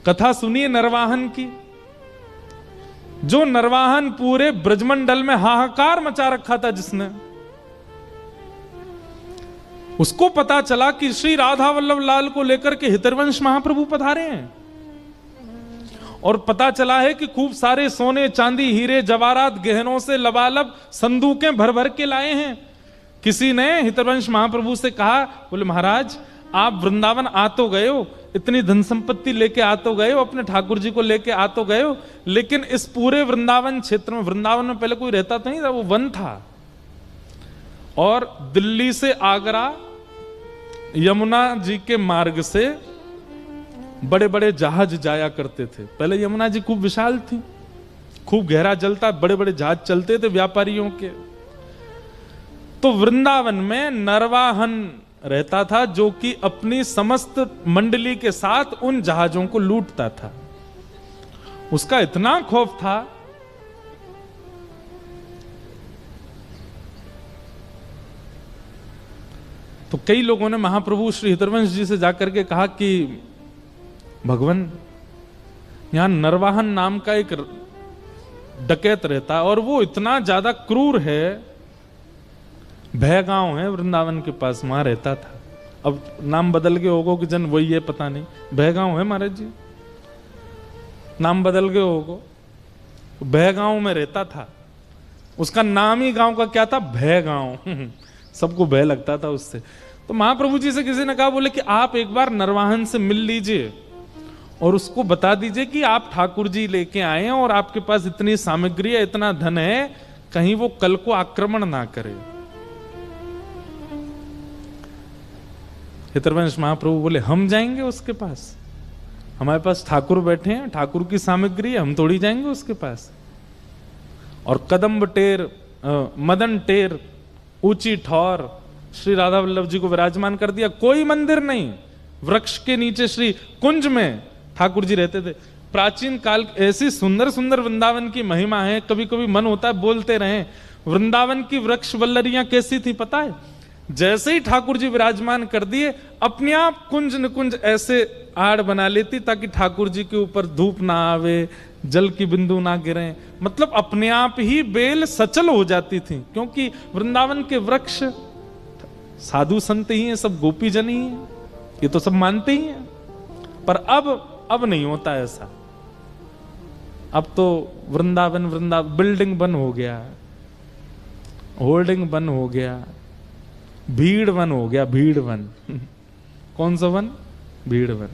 कथा सुनिए नरवाहन की। जो नरवाहन पूरे ब्रजमंडल में हाहाकार मचा रखा था जिसने, उसको पता चला कि श्री राधा वल्लभ लाल को लेकर के हितरवंश महाप्रभु पधारे हैं, और पता चला है कि खूब सारे सोने चांदी हीरे जवाहरात गहनों से लबालब संदूकें भर भर के लाए हैं। किसी ने हितरवंश महाप्रभु से कहा, बोले महाराज आप वृंदावन आ तो गए हो, इतनी धन संपत्ति लेके आ तो गए हो, अपने ठाकुर जी को लेके आ तो गए हो, लेकिन इस पूरे वृंदावन क्षेत्र में, वृंदावन में पहले कोई रहता तो नहीं था, वो वन था, और दिल्ली से आगरा यमुना जी के मार्ग से बड़े बड़े जहाज जाया करते थे। पहले यमुना जी खूब विशाल थी, खूब गहरा जल था, बड़े बड़े जहाज चलते थे व्यापारियों के। तो वृंदावन में नरवाहन रहता था जो कि अपनी समस्त मंडली के साथ उन जहाजों को लूटता था। उसका इतना खौफ था तो कई लोगों ने महाप्रभु श्री हितरवंश जी से जाकर के कहा कि भगवान यहां नरवाहन नाम का एक डकैत रहता है और वो इतना ज्यादा क्रूर है, भयगांव है वृंदावन के पास, वहां रहता था। अब नाम बदल गए होगो कि जन वही है पता नहीं, भयगांव है महाराज जी, नाम बदल गए होगो, भयगांव में रहता था। उसका नाम ही गांव का क्या था, भयगांव। सबको भय लगता था उससे। तो महाप्रभु जी से किसी ने कहा, बोले कि आप एक बार नरवाहन से मिल लीजिए और उसको बता दीजिए कि आप ठाकुर जी लेके आए हैं और आपके पास इतनी सामग्री है, इतना धन है, कहीं वो कल को आक्रमण ना करे। हितरवंश महाप्रभु बोले, हम जाएंगे उसके पास, हमारे पास ठाकुर बैठे हैं, ठाकुर की सामग्री है, हम थोड़ी जाएंगे उसके पास। और कदम्ब टेर, मदन टेर, ऊंची ठौर श्री राधा वल्लभ जी को विराजमान कर दिया। कोई मंदिर नहीं, वृक्ष के नीचे श्री कुंज में ठाकुर जी रहते थे। प्राचीन काल ऐसी सुंदर सुंदर वृंदावन की महिमा है, कभी कभी मन होता है बोलते रहें। वृंदावन की वृक्ष वल्लरियां कैसी थी पता है? जैसे ही ठाकुर जी विराजमान कर दिए, अपने आप कुंज निकुंज ऐसे आड़ बना लेती ताकि ठाकुर जी के ऊपर धूप ना आवे, जल की बिंदु ना गिरे, मतलब अपने आप ही बेल सचल हो जाती थी। क्योंकि वृंदावन के वृक्ष साधु संत ही हैं, सब गोपी जन ही हैं, ये तो सब मानते ही हैं। पर अब नहीं होता ऐसा। अब तो वृंदावन बिल्डिंग बन हो गया, होल्डिंग बन हो गया, भीड़ वन हो गया, भीड़ वन। कौन सा वन? भीड़ वन।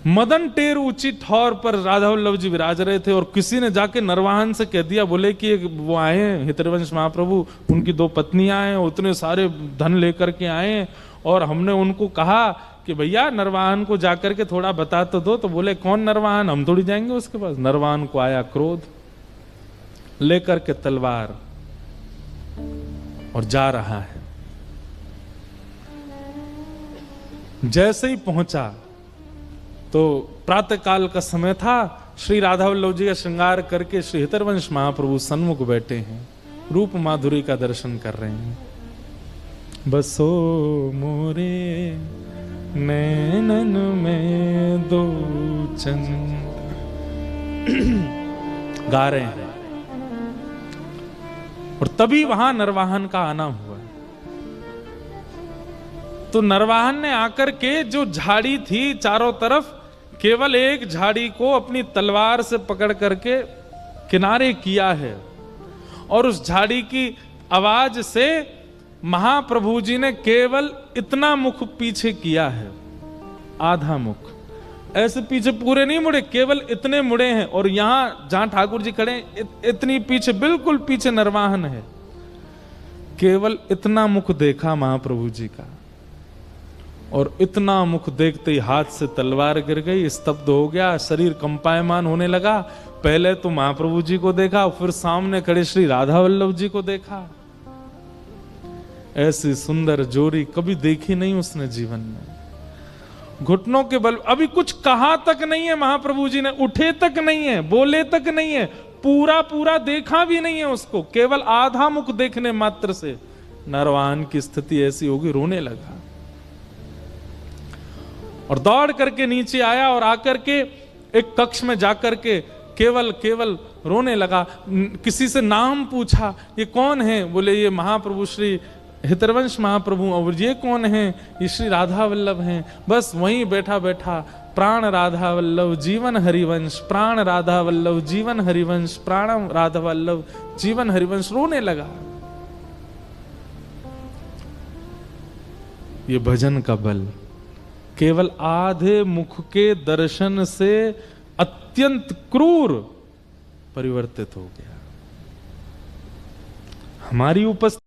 मदन टेर ऊंची ठौर पर राधा वल्लभ जी विराज रहे थे, और किसी ने जाके नरवाहन से कह दिया, बोले कि वो आए हैं हितरवंश महाप्रभु, उनकी 2 पत्नियां हैं, उतने सारे धन लेकर के आए हैं, और हमने उनको कहा कि भैया नरवाहन को जाकर के थोड़ा बता तो दो। तो बोले कौन नरवाहन, हम थोड़ी जाएंगे उसके पास। नरवाहन को आया क्रोध, लेकर के तलवार, और जा रहा है। जैसे ही पहुंचा तो प्रातः काल का समय था, श्री राधा वल्लभ जी का श्रृंगार करके श्री हितरवंश महाप्रभु सन्मुख बैठे हैं, रूप माधुरी का दर्शन कर रहे हैं। बसो मोरे नैनन में 2 चंद, गा रहे हैं। और तभी वहां नरवाहन का आना हुआ। तो नरवाहन ने आकर के जो झाड़ी थी चारों तरफ, केवल एक झाड़ी को अपनी तलवार से पकड़ करके किनारे किया है, और उस झाड़ी की आवाज से महाप्रभु जी ने केवल इतना मुख पीछे किया है, आधा मुख, ऐसे पीछे पूरे नहीं मुड़े, केवल इतने मुड़े हैं। और यहां जहां ठाकुर जी खड़े इतनी पीछे, बिल्कुल पीछे नरवाहन है, केवल इतना मुख देखा महाप्रभु जी का, और इतना मुख देखते ही हाथ से तलवार गिर गई, स्तब्ध हो गया, शरीर कंपायमान होने लगा। पहले तो महाप्रभु जी को देखा, फिर सामने खड़े श्री राधा वल्लभ जी को देखा। ऐसी सुंदर जोड़ी कभी देखी नहीं उसने जीवन में। घुटनों के बल, अभी कुछ कहा तक नहीं है महाप्रभु जी ने, उठे तक नहीं है, बोले तक नहीं है, पूरा देखा भी नहीं है उसको, केवल आधा मुख देखने मात्र से नरवाहन की स्थिति ऐसी होगी, रोने लगा। और दौड़ करके नीचे आया और आकर के एक कक्ष में जाकर के केवल रोने लगा। किसी से नाम पूछा, ये कौन है? बोले ये महाप्रभु श्री हितरवंश महाप्रभु। और ये कौन है? ये श्री राधा वल्लभ हैं। बस वहीं बैठा बैठा प्राण राधा वल्लभ जीवन हरिवंश, प्राण राधा वल्लभ जीवन हरिवंश, प्राण राधा वल्लभ जीवन हरिवंश, रोने लगा। ये भजन का बल केवल आधे मुख के दर्शन से अत्यंत क्रूर परिवर्तित हो गया। हमारी उपस्थिति